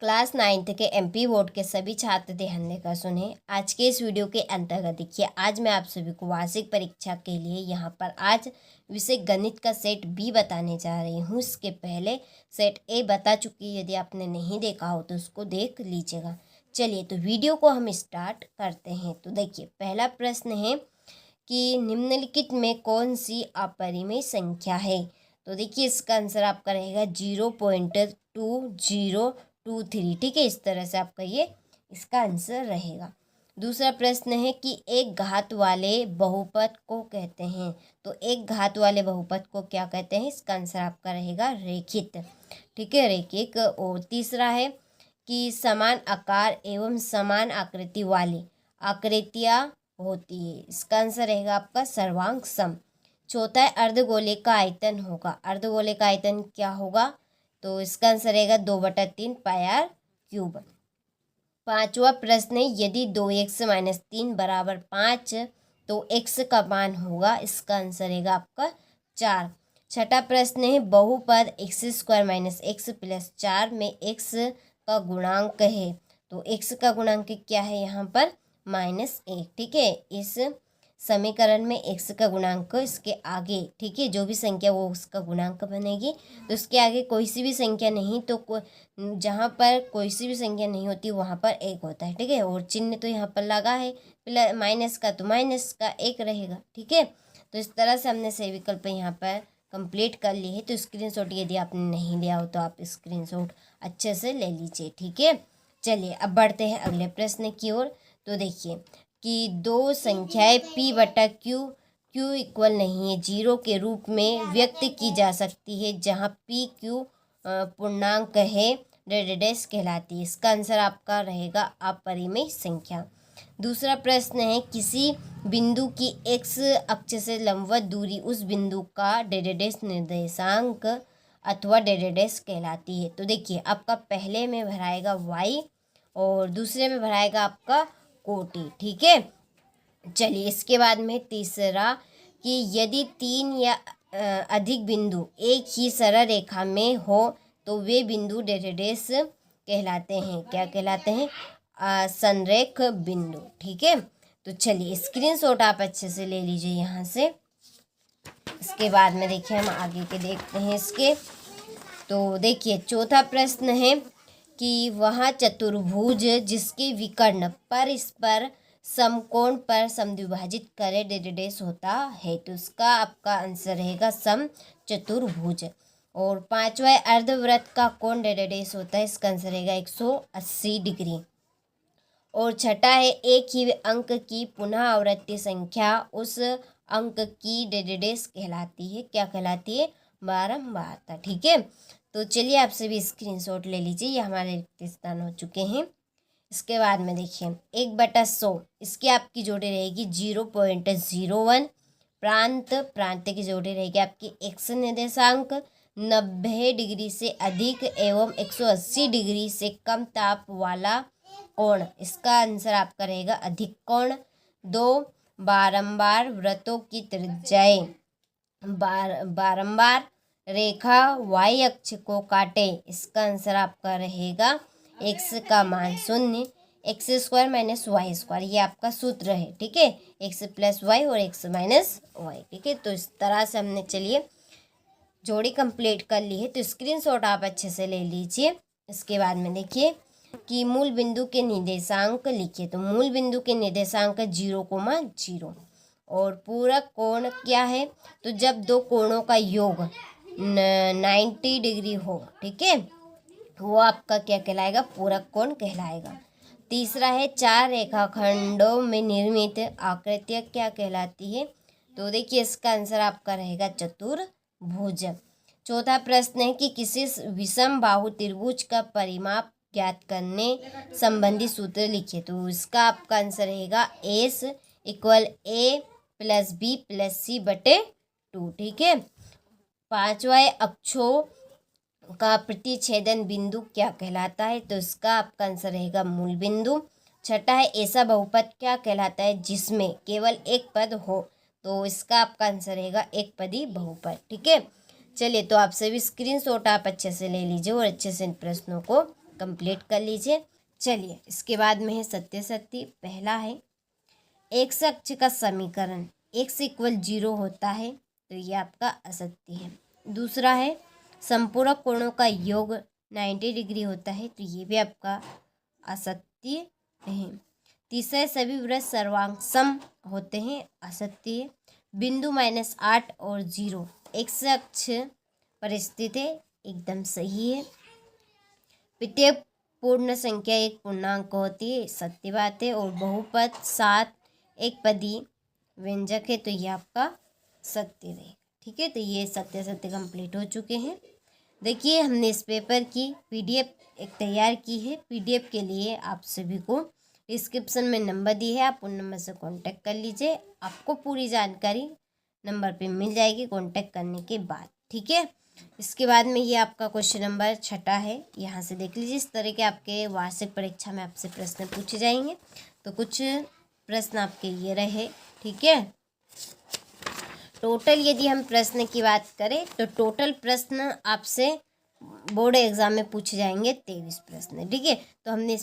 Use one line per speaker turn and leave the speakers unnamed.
Class 9th के MP board के सभी छात्र ध्यान देकर सुने। आज के इस वीडियो के अंतर्गत देखिए, आज मैं आप सभी को वार्षिक परीक्षा के लिए यहाँ पर आज विषय गणित का सेट बी बताने जा रही हूँ। इसके पहले सेट ए बता चुकी है, यदि आपने नहीं देखा हो तो उसको देख लीजिएगा। चलिए तो वीडियो को हम स्टार्ट करते हैं। तो देखिए, पहला प्रश्न है कि निम्नलिखित में कौन सी अपरिमेय संख्या है। तो देखिए, इसका आंसर आपका रहेगा 0.2023। ठीक है, इस तरह से आपका ये इसका आंसर रहेगा। दूसरा प्रश्न है कि एक घात वाले बहुपद को कहते हैं। तो एक घात वाले बहुपद को क्या कहते हैं, इसका आंसर आपका रहेगा रेखित। ठीक है, रेखिक। और तीसरा है कि समान आकार एवं समान आकृति वाली आकृतियाँ होती है। इसका आंसर रहेगा आपका सर्वांग सम। चौथा है अर्धगोले का आयतन होगा। अर्धगोले का आयतन क्या होगा, तो इसका आंसर रहेगा 2/3 पाई क्यूब। पांचवा प्रश्न है यदि 2x - 3 = 5 तो x का मान होगा। इसका आंसर रहेगा आपका 4। छठा प्रश्न है बहुपद x² - x + 4 में x का गुणांक है। तो x का गुणांक क्या है यहाँ पर -1। ठीक है, इस समीकरण में x का गुणांक इसके आगे, ठीक है, जो भी संख्या वो उसका गुणांक बनेगी। तो उसके आगे कोई सी भी संख्या नहीं, तो जहाँ पर कोई सी भी संख्या नहीं होती वहाँ पर 1 होता है। ठीक है, और चिन्ह तो यहाँ पर लगा है प्लस माइनस का, तो माइनस का 1 रहेगा। ठीक है, तो इस तरह से हमने सही विकल्प यहाँ पर कंप्लीट कर ली है। तो स्क्रीनशॉट यदि आपने नहीं लिया हो तो आप स्क्रीनशॉट अच्छे से ले लीजिए। ठीक है, चलिए अब बढ़ते हैं अगले प्रश्न की ओर। तो देखिए कि दो संख्याएं p/q इक्वल नहीं है 0 के रूप में व्यक्त की जा सकती है, जहां p/q पूर्णांक है, डैश कहलाती है। इसका आंसर आपका रहेगा अपरिमेय संख्या। दूसरा प्रश्न है किसी बिंदु की x अक्ष से लंबवत दूरी उस बिंदु का डैश निर्देशांक अथवा डैश कहलाती है। तो देखिए, आपका पहले में भराएगा y और दूसरे में भराएगा आपका कोटि। ठीक है, चलिए इसके बाद में तीसरा कि यदि 3 या अधिक बिंदु एक ही सरल रेखा में हो तो वे बिंदु डैश कहलाते हैं। क्या कहलाते हैं, संरेख बिंदु। ठीक है, तो चलिए स्क्रीनशॉट आप अच्छे से ले लीजिए यहाँ से। इसके बाद में देखिए हम आगे के देखते हैं इसके। तो देखिए चौथा प्रश्न है कि वह चतुर्भुज जिसके विकर्ण परस्पर समकोण पर समद्विभाजित करे डैश होता है। तो इसका आपका आंसर रहेगा सम चतुर्भुज। और पांचवा अर्धवृत्त का कोण डैश होता है। इसका आंसर रहेगा 180 डिग्री। और छठा है एक ही अंक की पुनः आवृत्ति संख्या उस अंक की डैश कहलाती है। क्या कहलाती है, बारंबारता। ठीक है, तो चलिए आप सभी स्क्रीनशॉट ले लीजिए, ये हमारे रिक्त स्थान हो चुके हैं। इसके बाद में देखिए 1/100 इसकी आपकी जोड़ी रहेगी 0.01। प्रांत की जोड़ी रहेगी आपकी x निर्देशांक 90 डिग्री से अधिक एवं 180 डिग्री से कम ताप वाला कोण। इसका आंसर आपका रहेगा अधिक कोण। 2 बारंबार वृत्तों की त्रिज्याएं बारंबार रेखा y अक्ष को काटे। इसका आंसर आपका रहेगा x का मान 0, x² - y², ये आपका सूत्र है। ठीक है, x + y और x - y। ठीक है, तो इस तरह से हमने चलिए जोड़ी कंप्लीट कर ली है। तो स्क्रीनशॉट आप अच्छे से ले लीजिए। इसके बाद में देखिए कि मूल बिंदु के निर्देशांक लिखिए। तो मूल बिंदु के निर्देशांक 0,0 और पूरक कोण क्या है, तो जब दो कोणों का योग 90 डिग्री हो, ठीक है, वो आपका क्या कहलाएगा, पूरक कोण कहलाएगा। तीसरा है 4 रेखाखंडों में निर्मित आकृतियाँ क्या कहलाती है। तो देखिए इसका आंसर आपका रहेगा चतुर्भुज। चौथा प्रश्न है कि किसी विषम बाहु त्रिभुज का परिमाप ज्ञात करने संबंधी सूत्र लिखिए। तो इसका आपका आंसर रहेगा S = A + B + C/2। ठीक है, पांचवा है अक्षों का प्रतिच्छेदन बिंदु क्या कहलाता है। तो इसका आपका आंसर रहेगा मूल बिंदु। छठा है ऐसा बहुपद क्या कहलाता है जिसमें केवल एक पद हो। तो इसका आपका आंसर रहेगा एक पदी बहुपद। ठीक है, चलिए तो आप सभी स्क्रीनशॉट आप अच्छे से ले लीजिए और अच्छे से इन प्रश्नों को कंप्लीट कर लीजिए। चलिए इसके बाद में है सत्य। पहला है x अक्ष का समीकरण x इक्वल 0 होता है, तो ये आपका असत्य है। दूसरा है संपूरक कोणों का योग 90 डिग्री होता है, तो ये भी आपका असत्य है। तीसरा है सभी वृत्त सर्वांग सम होते हैं, असत्य है। बिंदु -8 और 0 x अक्ष पर स्थित है, एकदम सही है। प्रत्येक पूर्ण संख्या एक पूर्णांक होती है, सत्य बात है। और बहुपद 7 एक पदी व्यंजक है, तो ये आपका सत्य रहेगा। ठीक है, तो ये सत्य कंप्लीट हो चुके हैं। देखिए हमने इस पेपर की पीडीएफ एक तैयार की है। पीडीएफ के लिए आप सभी को डिस्क्रिप्शन में नंबर दी है, आप उन नंबर से कांटेक्ट कर लीजिए। आपको पूरी जानकारी नंबर पे मिल जाएगी कांटेक्ट करने के बाद। ठीक है, इसके बाद में ये आपका क्वेश्चन नंबर 6 है, यहाँ से देख लीजिए। इस तरह के आपके वार्षिक परीक्षा में आपसे प्रश्न पूछे जाएंगे, तो कुछ प्रश्न आपके ये रहे। ठीक है, टोटल यदि हम प्रश्न की बात करें तो टोटल प्रश्न आपसे बोर्ड एग्जाम में पूछे जाएंगे 23 प्रश्न। ठीक है, तो हमने